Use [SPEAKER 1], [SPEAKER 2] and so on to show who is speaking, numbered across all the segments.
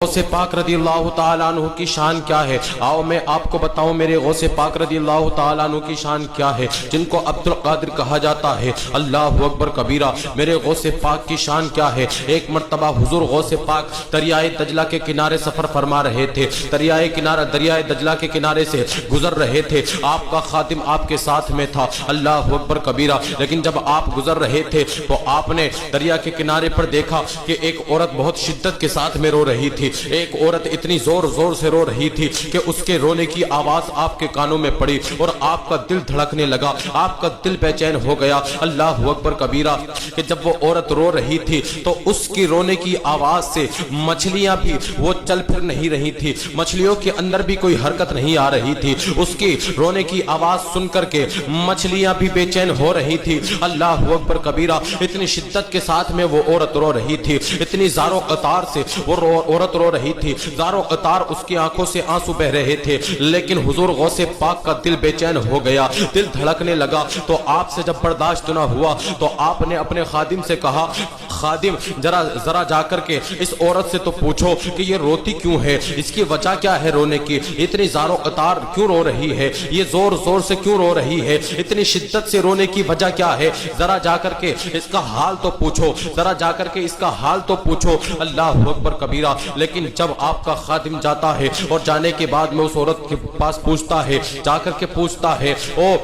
[SPEAKER 1] غوث پاک رضی اللہ تعالیٰ عنہ کی شان کیا ہے؟ آؤ میں آپ کو بتاؤں میرے غوث پاک رضی اللہ تعالیٰ عنہ کی شان کیا ہے، جن کو عبد القادر کہا جاتا ہے۔ اللہ اکبر کبیرہ۔ میرے غوث پاک کی شان کیا ہے؟ ایک مرتبہ حضور غوث پاک دریائے دجلہ کے کنارے سفر فرما رہے تھے، دریائے دجلہ کے کنارے سے گزر رہے تھے، آپ کا خادم آپ کے ساتھ میں تھا۔ اللہ اکبر کبیرہ۔ لیکن جب آپ گزر رہے تھے تو آپ نے دریا کے کنارے پر دیکھا کہ ایک عورت بہت شدت کے ساتھ میں رو رہی تھی۔ ایک عورت اتنی زور زور سے رو رہی تھی کہ اس کے رونے کی آواز آپ کے کانوں میں پڑی اور آپ کا دل دھڑکنے لگا، آپ کا دل بے چین ہو گیا۔ اللہ اکبر کبیرہ کہ جب وہ عورت رو رہی تھی تو اس کی رونے کی آواز سے مچھلیاں بھی وہ چل پھر نہیں رہی تھی، مچھلیوں کے اندر بھی کوئی حرکت نہیں آ رہی تھی۔ اس کی رونے کی آواز سن کر کے مچھلیاں بھی بے چین ہو رہی تھی۔ اللہ اکبر کبیرہ۔ اتنی شدت کے ساتھ میں وہ عورت رو رہی تھی، اتنی زار و قطار سے وہ عورت رو رہی تھی، زار و قطار اس کی آنکھوں سے آنسو بہ رہے تھے۔ لیکن حضور غوث پاک کا دل بے چین ہو گیا، دل دھڑکنے لگا۔ تو آپ سے جب برداشت نہ ہوا تو آپ نے اپنے خادم سے کہا، خادم ذرا جا کر کے اس عورت سے تو پوچھو کہ یہ روتی کیوں ہے، اس کی وجہ کیا ہے رونے کی، اتنی زار و قطار کیوں رو رہی ہے، یہ زور زور سے کیوں رو رہی ہے، اتنی شدت سے رونے کی وجہ کیا ہے، ذرا جا کر کے اس کا حال تو پوچھو، ذرا جا کر کے اس کا حال تو پوچھو۔ اللہ اکبر کبیرہ۔ لیکن جب آپ کا خادم جاتا ہے اور جانے کے بعد میں اس عورت کے پاس پوچھتا ہے، جا کر کے پوچھتا ہے، او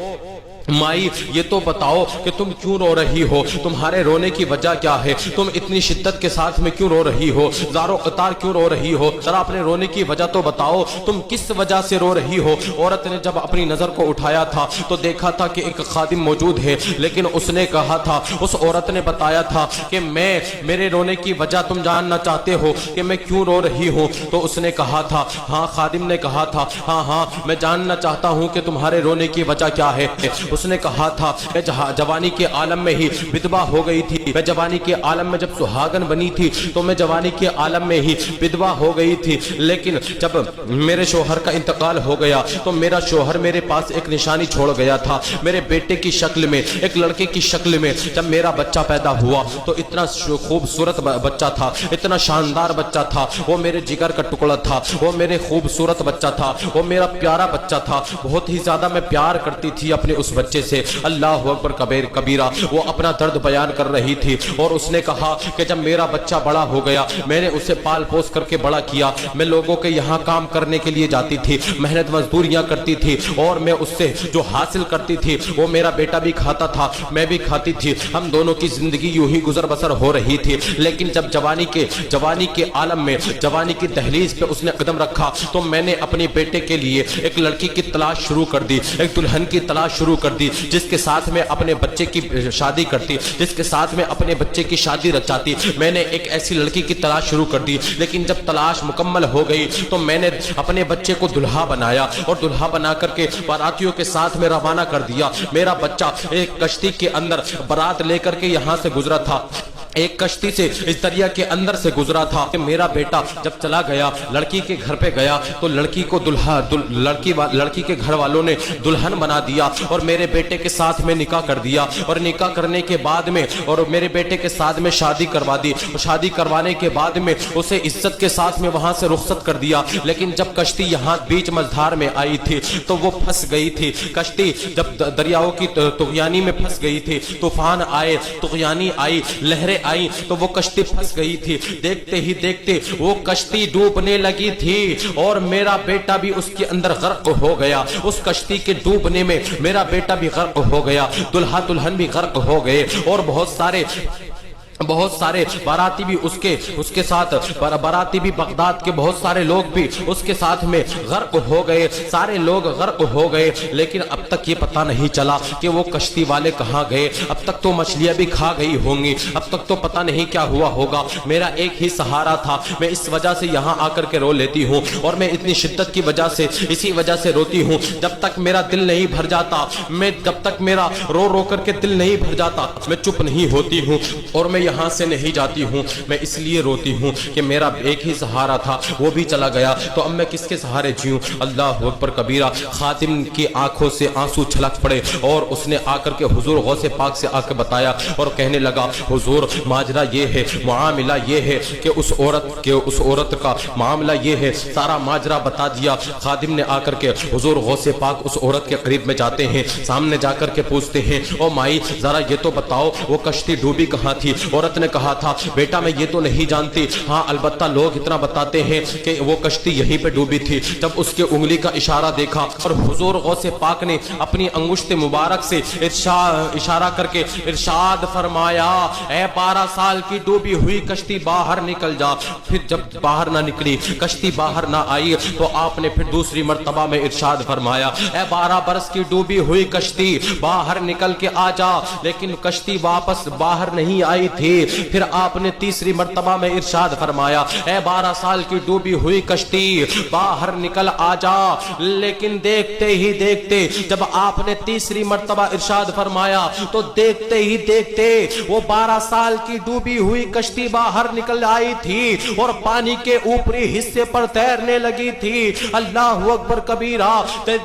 [SPEAKER 1] مائی یہ تو بتاؤ کہ تم کیوں رو رہی ہو، تمہارے رونے کی وجہ کیا ہے، تم اتنی شدت کے ساتھ میں کیوں رو رہی ہو، زار و قطار کیوں رو رہی ہو، ذرا اپنے رونے کی وجہ تو بتاؤ، تم کس وجہ سے رو رہی ہو۔ عورت نے جب اپنی نظر کو اٹھایا تھا تو دیکھا تھا کہ ایک خادم موجود ہے، لیکن اس نے کہا تھا، اس عورت نے بتایا تھا کہ میرے رونے کی وجہ تم جاننا چاہتے ہو کہ میں کیوں رو رہی ہوں۔ تو اس نے کہا تھا، ہاں، خادم نے کہا تھا، ہاں میں جاننا چاہتا ہوں کہ تمہارے رونے کی وجہ کیا ہے۔ اس نے کہا تھا کہ جوانی کے عالم میں ہی بدبا ہو گئی تھی، میں جوانی کے عالم میں جب سہاگن بنی تھی تو میں جوانی کے عالم میں ہی بدبا ہو گئی تھی، لیکن جب میرے شوہر کا انتقال ہو گیا تو میرا شوہر میرے پاس ایک نشانی چھوڑ گیا تھا، میرے بیٹے کی شکل میں، ایک لڑکے کی شکل میں۔ جب میرا بچہ پیدا ہوا تو اتنا خوبصورت بچہ تھا، اتنا شاندار بچہ تھا، وہ میرے جگر کا ٹکڑا تھا، وہ میرے خوبصورت بچہ تھا، وہ میرا پیارا بچہ تھا، بہت ہی زیادہ میں پیار کرتی تھی اپنے اس بچے سے۔ اللہ اکبر کبیرہ۔ وہ اپنا درد بیان کر رہی تھی اور اس نے کہا کہ جب میرا بچہ بڑا ہو گیا، میں نے اسے پال پوس کر کے بڑا کیا، میں لوگوں کے یہاں کام کرنے کے لیے جاتی تھی، محنت مزدوریاں کرتی تھی، اور میں اس سے جو حاصل کرتی تھی وہ میرا بیٹا بھی کھاتا تھا، میں بھی کھاتی تھی، ہم دونوں کی زندگی یوں ہی گزر بسر ہو رہی تھی۔ لیکن جب جوانی کے عالم میں، جوانی کی دہلیز پہ اس نے قدم رکھا تو میں نے اپنے بیٹے کے لیے ایک لڑکی کی تلاش شروع کر دی، ایک دلہن کی تلاش شروع کر دی، جس کے ساتھ میں اپنے بچے کی شادی کرتی، جس کے ساتھ میں اپنے بچے کی شادی رچاتی۔ میں نے ایک ایسی لڑکی کی تلاش شروع کر دی، لیکن جب تلاش مکمل ہو گئی تو میں نے اپنے بچے کو دلہا بنایا اور دلہا بنا کر کے باراتیوں کے ساتھ میں روانہ کر دیا۔ میرا بچہ ایک کشتی کے اندر بارات لے کر کے یہاں سے گزرا تھا، ایک کشتی سے اس دریا کے اندر سے گزرا تھا کہ میرا بیٹا جب چلا گیا، لڑکی کے گھر پہ گیا تو لڑکی کو لڑکی کے گھر والوں نے دلہن بنا دیا اور میرے بیٹے کے ساتھ میں نکاح کر دیا، اور نکاح کرنے کے بعد میں اور میرے بیٹے کے ساتھ میں شادی کروا دی، اور شادی کروانے کے بعد میں اسے عزت کے ساتھ میں وہاں سے رخصت کر دیا۔ لیکن جب کشتی یہاں بیچ مجدھار میں آئی تھی تو وہ پھنس گئی تھی، کشتی جب دریاؤں کی طغیانی میں پھنس گئی تھی، طوفان آئے، طغیانی آئی، لہریں آئی تو وہ کشتی پھنس گئی تھی۔ دیکھتے ہی دیکھتے وہ کشتی ڈوبنے لگی تھی اور میرا بیٹا بھی اس کے اندر غرق ہو گیا۔ اس کشتی کے ڈوبنے میں میرا بیٹا بھی غرق ہو گیا، دلہا دلہن بھی غرق ہو گئے، اور بہت سارے باراتی بھی اس کے ساتھ، باراتی بھی بغداد کے بہت سارے لوگ بھی اس کے ساتھ میں غرق ہو گئے، سارے لوگ غرق ہو گئے۔ لیکن اب تک یہ پتہ نہیں چلا کہ وہ کشتی والے کہاں گئے، اب تک تو مچھلیاں بھی کھا گئی ہوں گی، اب تک تو پتہ نہیں کیا ہوا ہوگا۔ میرا ایک ہی سہارا تھا، میں اس وجہ سے یہاں آ کر کے رو لیتی ہوں، اور میں اتنی شدت کی وجہ سے اسی وجہ سے روتی ہوں، جب تک میرا دل نہیں بھر جاتا، جب تک میرا رو کر کے دل نہیں بھر جاتا میں چپ نہیں ہوتی ہوں، اور میں یہاں سے نہیں جاتی ہوں، میں اس لیے روتی ہوں کہ میرا ایک ہی سہارا تھا، وہ بھی چلا گیا، تو اب میں کس کے سہارے جیوں؟ اللہ اکبر کبیرہ۔ خادم کی آنکھوں سے آنسو چھلک پڑے اور اس نے آ کر کے حضور غوث پاک سے آ کے بتایا اور کہنے لگا حضور ماجرا یہ ہے، معاملہ یہ ہے کہ اس عورت کا معاملہ یہ ہے، سارا ماجرا بتا دیا۔ خادم نے آ کر کے حضور غوث پاک اس عورت کے قریب میں جاتے ہیں، سامنے جا کر کے پوچھتے ہیں او مائی ذرا یہ تو بتاؤ وہ کشتی ڈوبی کہاں تھی؟ عورت نے کہا تھا بیٹا میں یہ تو نہیں جانتی، ہاں البتہ لوگ اتنا بتاتے ہیں کہ وہ کشتی یہیں پہ ڈوبی تھی۔ جب اس کے انگلی کا اشارہ دیکھا اور حضور غوث پاک نے اپنی انگشت مبارک سے اشارہ کر کے ارشاد فرمایا اے 12 سال کی ڈوبی ہوئی کشتی باہر نکل جا۔ پھر جب باہر نہ نکلی، کشتی باہر نہ آئی، تو آپ نے پھر دوسری مرتبہ میں ارشاد فرمایا اے 12 برس کی ڈوبی ہوئی کشتی باہر نکل کے آ جا، لیکن کشتی واپس باہر نہیں آئی تھی۔ پھر آپ نے تیسری مرتبہ میں ارشاد فرمایا اے 12 سال کی ڈوبی ہوئی کشتی باہر نکل آ جا، لیکن دیکھتے ہی دیکھتے جب آپ نے تیسری مرتبہ ارشاد فرمایا تو دیکھتے ہی دیکھتے وہ 12 سال کی ڈوبی ہوئی کشتی باہر نکل آئی تھی اور پانی کے اوپری حصے پر تیرنے لگی تھی۔ اللہ اکبر کبیرہ۔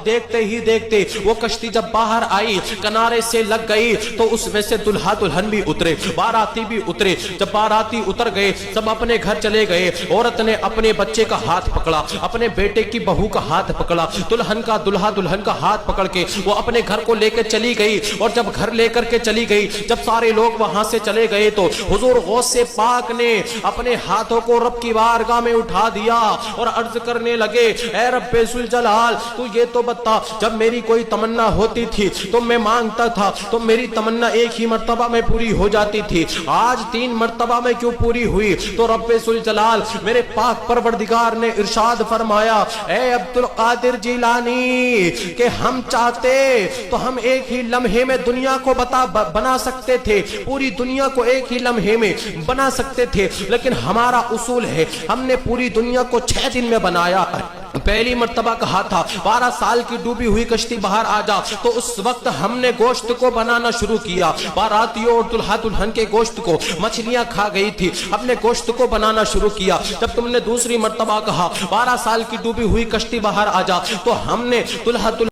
[SPEAKER 1] دیکھتے ہی دیکھتے وہ کشتی جب باہر آئی، کنارے سے لگ گئی، تو اس میں سے دلہا دلہن بھی اترے، باراتی بھی اترے۔ جب باراتی اتر گئے، سب اپنے گھر چلے گئے۔ عورت نے اپنے بچے کا ہاتھ پکڑا، اپنے بیٹے کی بہو کا ہاتھ پکڑا، دلہن کا دلہا دلہن کا ہاتھ پکڑ کے وہ اپنے گھر کو لے کے چلی گئی۔ اور جب گھر لے کر کے چلی گئی، جب سارے لوگ وہاں سے چلے گئے تو حضور غوث پاک نے اپنے ہاتھوں کو رب کی بارگاہ میں اٹھا دیا اور عرض کرنے لگے اے رب ذوالجلال تو یہ تو بتا، جب میری کوئی تمنا ہوتی تھی تو میں مانگتا تھا تو میری تمنا ایک ہی مرتبہ میں پوری ہو جاتی تھی، آج 3 مرتبہ میں کیوں پوری ہوئی؟ تو رب ذوالجلال میرے پاک پروردگار نے ارشاد فرمایا اے عبدالقادر جیلانی کہ ہم چاہتے تو ہم ایک ہی لمحے میں دنیا کو بنا سکتے تھے، پوری دنیا کو ایک ہی لمحے میں بنا سکتے تھے، لیکن ہمارا اصول ہے ہم نے پوری دنیا کو 6 دن میں بنایا ہے۔ پہلی مرتبہ کہا تھا 12 سال کی ڈوبی ہوئی کشتی باہر آ جا، تو اس وقت ہم نے گوشت کو بنانا شروع کیا، باراتیوں اور دلہا دلہن کے گوشت کو، مچھلیاں کھا گئی تھی، ہم نے گوشت کو بنانا شروع کیا۔ جب تم نے دوسری مرتبہ کہا 12 سال کی ڈوبی ہوئی کشتی باہر آ جا، تو ہم نے دلہا